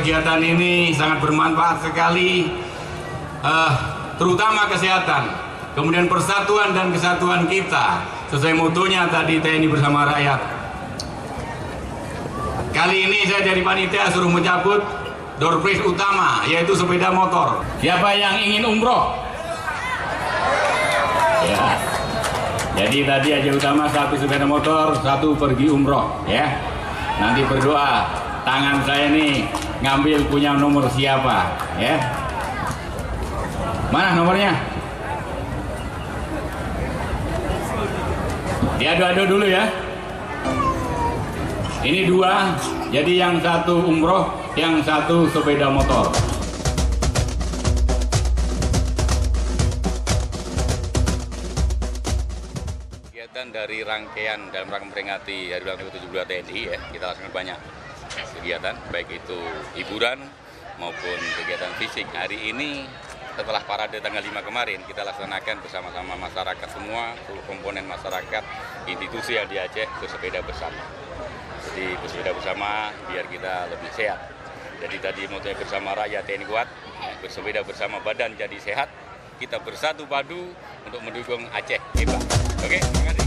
kegiatan ini sangat bermanfaat sekali, terutama kesehatan, kemudian persatuan dan kesatuan kita sesuai mutunya tadi, TNI bersama rakyat. Kali ini saya dari panitia suruh mencabut door prize utama, yaitu sepeda motor. Siapa yang ingin umroh? Ya. Jadi tadi aja utama 1 sepeda motor, 1 pergi umroh, ya. Nanti berdoa, tangan saya nih ngambil punya nomor siapa, ya. Mana nomornya? Diadu-adu dulu ya. Ini 2, jadi yang 1 umroh, yang 1 sepeda motor. Dari rangkaian dalam rangka memperingati Hari Ulang Tahun ke-72 TNI, ya, kita laksanakan banyak kegiatan, baik itu hiburan maupun kegiatan fisik. Hari ini setelah parade tanggal 5 kemarin, kita laksanakan bersama-sama masyarakat semua, seluruh komponen masyarakat, institusi yang di Aceh bersepeda bersama. Jadi bersepeda bersama biar kita lebih sehat. Jadi tadi motonya bersama rakyat TNI kuat, bersepeda bersama badan jadi sehat, kita bersatu padu untuk mendukung Aceh hebat. Oke, terima kasih.